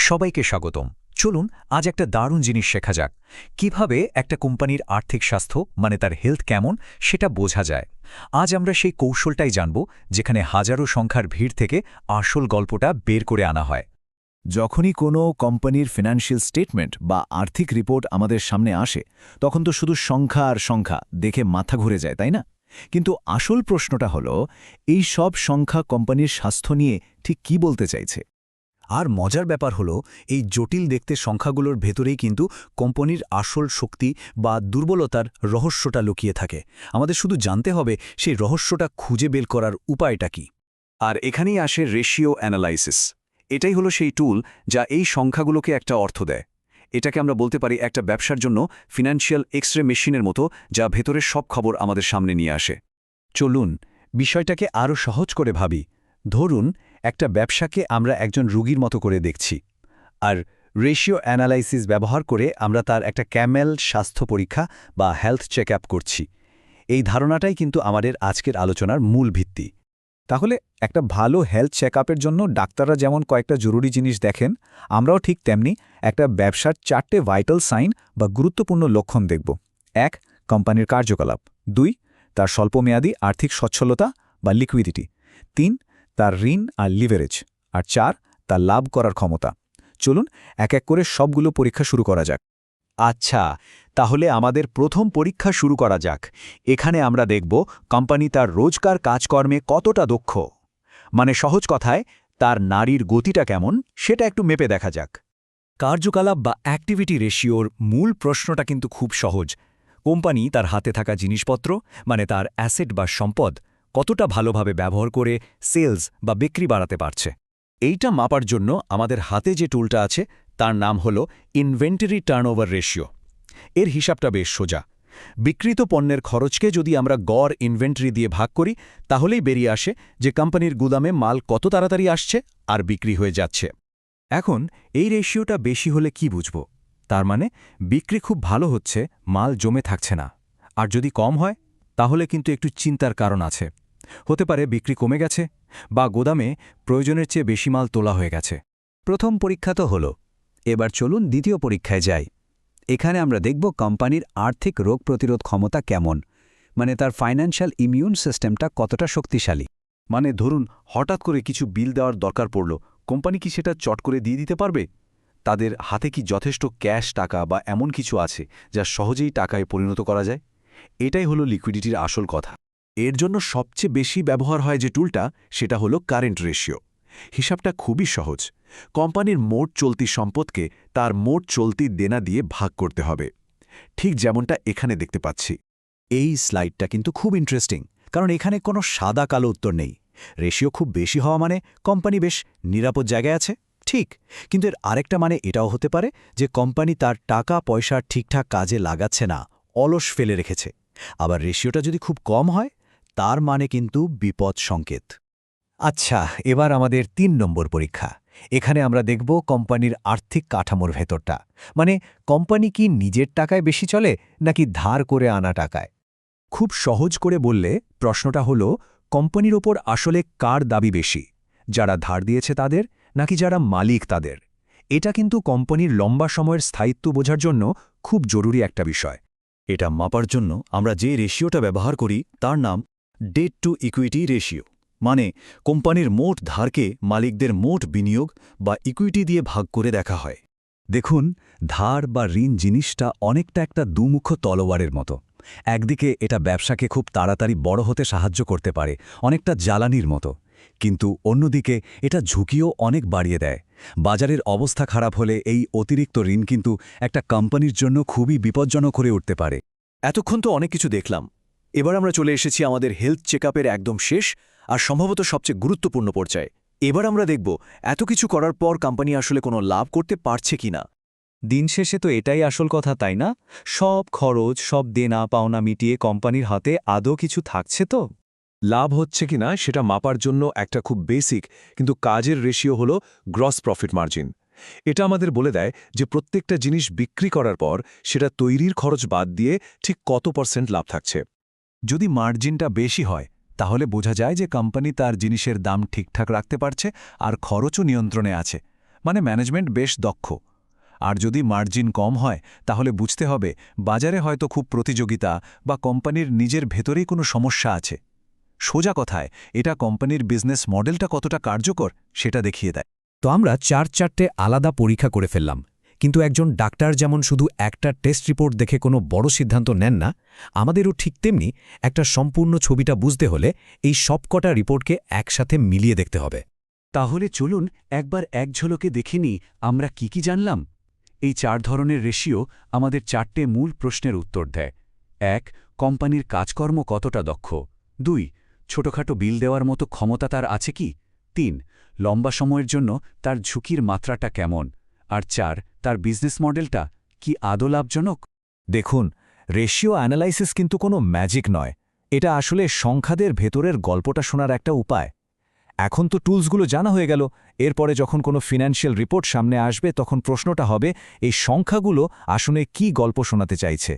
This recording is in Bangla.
সবাইকে স্বাগতম। চলুন আজ একটা দারুণ জিনিস শেখা যাক। কিভাবে একটা কোম্পানির আর্থিক স্বাস্থ্য মানে তার হেলথ কেমন সেটা বোঝা যায়। আজ আমরা সেই কৌশলটাই জানব যেখানে হাজারো সংখ্যার ভিড় থেকে আসল গল্পটা বের করে আনা হয়। যখনই কোনো কোম্পানির ফিনান্সিয়াল স্টেটমেন্ট বা আর্থিক রিপোর্ট আমাদের সামনে আসে তখন তো শুধু সংখ্যা আর সংখ্যা দেখে মাথা ঘুরে যায়, তাই না? কিন্তু আসল প্রশ্নটা হলো, এই সব সংখ্যা কোম্পানির স্বাস্থ্য নিয়ে ঠিক কি বলতে চাইছে? আর মজার ব্যাপার হলো, এই জটিল দেখতে সংখ্যাগুলোর ভেতরেই কিন্তু কোম্পানির আসল শক্তি বা দুর্বলতার রহস্যটা লুকিয়ে থাকে। আমাদের শুধু জানতে হবে সেই রহস্যটা খুঁজে বের করার উপায়টা কি। আর এখানেই আসে রেশিও অ্যানালাইসিস। এটাই হলো সেই টুল যা এই সংখ্যাগুলোকে একটা অর্থ দেয়। এটাকে আমরা বলতে পারি একটা ব্যবসার জন্য ফিনান্সিয়াল এক্স-রে মেশিনের মতো, যা ভেতরের সব খবর আমাদের সামনে নিয়ে আসে। চলুন বিষয়টাকে আরও সহজ করে ভাবি। ধরুন একটা ব্যবসাকে আমরা একজন রুগীর মতো করে দেখছি, আর রেশিও অ্যানালাইসিস ব্যবহার করে আমরা তার একটা ক্যামেল স্বাস্থ্য পরীক্ষা বা হেলথ চেক আপ করছি। এই ধারণাটাই কিন্তু আমাদের আজকের আলোচনার মূল ভিত্তি। তাহলে একটা ভালো হেলথ চেক জন্য ডাক্তাররা যেমন কয়েকটা জরুরি জিনিস দেখেন, আমরাও ঠিক তেমনি একটা ব্যবসার 4টে ভাইটাল সাইন বা গুরুত্বপূর্ণ লক্ষণ দেখব। 1. কোম্পানির কার্যকলাপ। 2. তার স্বল্পমেয়াদী আর্থিক সচ্ছলতা বা লিকুইডিটি। 3. তার ঋণ আর লিভারেজ। আর 4. তার লাভ করার ক্ষমতা। চলুন এক এক করে সবগুলো পরীক্ষা শুরু করা যাক। আচ্ছা, তাহলে আমাদের প্রথম পরীক্ষা শুরু করা যাক। এখানে আমরা দেখব কোম্পানি তার রোজকার কাজকর্মে কতটা দক্ষ। মানে সহজ কথায়, তার নাড়ির গতিটা কেমন সেটা একটু মেপে দেখা যাক। কার্যকলাপ বা অ্যাক্টিভিটি রেশিওর মূল প্রশ্নটা কিন্তু খুব সহজ। কোম্পানি তার হাতে থাকা জিনিসপত্র মানে তার অ্যাসেট বা সম্পদ কতটা ভালোভাবে ব্যবহার করে সেলস বা বিক্রি বাড়াতে পারছে। এইটা মাপার জন্য আমাদের হাতে যে টুলটা আছে তার নাম হল ইনভেন্টরি টার্নওভার রেশিও। এর হিসাবটা বেশ সোজা। বিক্রিত পণ্যের খরচকে যদি আমরা গড় ইনভেন্টরি দিয়ে ভাগ করি, তাহলেই বেরিয়ে আসে যে কোম্পানির গুদামে মাল কত তাড়াতাড়ি আসছে আর বিক্রি হয়ে যাচ্ছে। এখন এই রেশিওটা বেশি হলে কি বুঝব? তার মানে বিক্রি খুব ভালো হচ্ছে, মাল জমে থাকছে না। আর যদি কম হয়, তাহলে কিন্তু একটু চিন্তার কারণ আছে। হতে পারে বিক্রি কমে গেছে, বা গোদামে প্রয়োজনের চেয়ে বেশি মাল তোলা হয়ে গেছে। প্রথম পরীক্ষা তো হলো, এবার চলুন দ্বিতীয় পরীক্ষায় যাই। এখানে আমরা দেখব কোম্পানির আর্থিক রোগ প্রতিরোধ ক্ষমতা কেমন, মানে তার ফাইন্যান্সিয়াল ইমিউন সিস্টেমটা কতটা শক্তিশালী। মানে ধরুন হঠাৎ করে কিছু বিল দেওয়ার দরকার পড়ল, কোম্পানি কি সেটা চট করে দিয়ে দিতে পারবে? তাদের হাতে কি যথেষ্ট ক্যাশ টাকা বা এমন কিছু আছে যা সহজেই টাকায় পরিণত করা যায়? এটাই হলো লিকুইডিটির আসল কথা। এর জন্য সবচেয়ে বেশি ব্যবহার হয় যে টুলটা, সেটা হলো কারেন্ট রেশিও। হিসাবটা খুবই সহজ। কোম্পানির মোট চলতি সম্পদকে তার মোট চলতি দেনা দিয়ে ভাগ করতে হবে, ঠিক যেমনটা এখানে দেখতে পাচ্ছি। এই স্লাইডটা কিন্তু খুব ইন্টারেস্টিং, কারণ এখানে কোনো সাদা কালো উত্তর নেই। রেশিও খুব বেশি হওয়া মানে কোম্পানি বেশ নিরাপদ জায়গায় আছে, ঠিক। কিন্তু এর আরেকটা মানে এটাও হতে পারে যে কোম্পানি তার টাকা পয়সা ঠিকঠাক কাজে লাগাচ্ছে না, অলস ফেলে রেখেছে। আবার রেশিওটা যদি খুব কম হয়, তার মানে কিন্তু বিপদ সংকেত। আচ্ছা, এবার আমাদের ৩ নম্বর পরীক্ষা। এখানে আমরা দেখব কোম্পানির আর্থিক কাঠামোর ভেতরটা, মানে কোম্পানি কি নিজের টাকায় বেশি চলে নাকি ধার করে আনা টাকায়। খুব সহজ করে বললে প্রশ্নটা হলো, কোম্পানির ওপর আসলে কার দাবি বেশি, যারা ধার দিয়েছে তাদের নাকি যারা মালিক তাদের। এটা কিন্তু কোম্পানির লম্বা সময়ের স্থায়িত্ব বোঝার জন্য খুব জরুরি একটা বিষয়। এটা মাপার জন্য আমরা যে রেশিওটা ব্যবহার করি তার নাম ডেট টু ইকুইটি রেশিও। মানে কোম্পানির মোট ধারকে মালিকদের মোট বিনিয়োগ বা ইকুইটি দিয়ে ভাগ করে দেখা হয়। দেখুন, ধার বা ঋণ জিনিসটা অনেকটা একটা দুমুখ তলোয়ারের মতো। একদিকে এটা ব্যবসাকে খুব তাড়াতাড়ি বড় হতে সাহায্য করতে পারে, অনেকটা জ্বালানির মতো। কিন্তু অন্যদিকে এটা ঝুঁকিও অনেক বাড়িয়ে দেয়। বাজারের অবস্থা খারাপ হলে এই অতিরিক্ত ঋণ কিন্তু একটা কোম্পানির জন্য খুবই বিপজ্জনক হয়ে উঠতে পারে। এতক্ষণ তো অনেক কিছু দেখলাম। এবার আমরা চলে এসেছি আমাদের হেলথ চেকআপের একদম শেষ আর সম্ভবত সবচেয়ে গুরুত্বপূর্ণ পর্যায়ে। এবার আমরা দেখব এত কিছু করার পর কোম্পানি আসলে কোনো লাভ করতে পারছে কিনা। দিন শেষে তো এটাই আসল কথা, তাই না? সব খরচ, সব দেনা পাওনা মিটিয়ে কোম্পানির হাতে আদৌ কিছু থাকছে তো? লাভ হচ্ছে কিনা সেটা মাপার জন্য একটা খুব বেসিক কিন্তু কাজের রেশিও হলো গ্রস প্রফিট মার্জিন। এটা আমাদের বলে দেয় যে প্রত্যেকটা জিনিস বিক্রি করার পর সেটা তৈরির খরচ বাদ দিয়ে ঠিক কত % লাভ থাকছে। যদি মার্জিনটা বেশি হয়, তাহলে বোঝা যায় যে কোম্পানি তার জিনিসের দাম ঠিকঠাক রাখতে পারছে আর খরচও নিয়ন্ত্রণে আছে। মানে ম্যানেজমেন্ট বেশ দক্ষ। আর যদি মার্জিন কম হয় তাহলে বুঝতে হবে বাজারে হয়তো খুব প্রতিযোগিতা বা কোম্পানির নিজের ভেতরেই কোনো সমস্যা আছে। সোজা কথায় এটা কোম্পানির বিজনেস মডেলটা কতটা কার্যকর সেটা দেখিয়ে দেয়। তো আমরা 4-4টে আলাদা পরীক্ষা করে ফেললাম, কিন্তু একজন ডাক্তার যেমন শুধু একটা টেস্ট রিপোর্ট দেখে কোনো বড় সিদ্ধান্ত নেন না, আমাদেরও ঠিক তেমনি একটা সম্পূর্ণ ছবিটা বুঝতে হলে এই সবকটা রিপোর্টকে একসাথে মিলিয়ে দেখতে হবে। তাহলে চলুন একবার এক ঝলকে দেখে নিই আমরা কি জানলাম। এই 4 ধরনের রেশিও আমাদের 4টে মূল প্রশ্নের উত্তর দেয়। 1. কোম্পানির কাজকর্ম কতটা দক্ষ। 2. ছোটখাটো বিল দেওয়ার মতো ক্ষমতা তার আছে কি। 3. লম্বা সময়ের জন্য তার ঝুঁকির মাত্রাটা কেমন। আর 4. তার বিজনেস মডেলটা কি আদৌ লাভজনক। দেখুন, রেশিও অ্যানালাইসিস কিন্তু কোনো ম্যাজিক নয়, এটা আসলে সংখ্যাদের ভেতরের গল্পটা শোনার একটা উপায়। এখন তো টুলসগুলো জানা হয়ে গেল, এরপরে যখন কোনো ফিনান্সিয়াল রিপোর্ট সামনে আসবে তখন প্রশ্নটা হবে এই সংখ্যাগুলো আসলে কি গল্প শোনাতে চাইছে।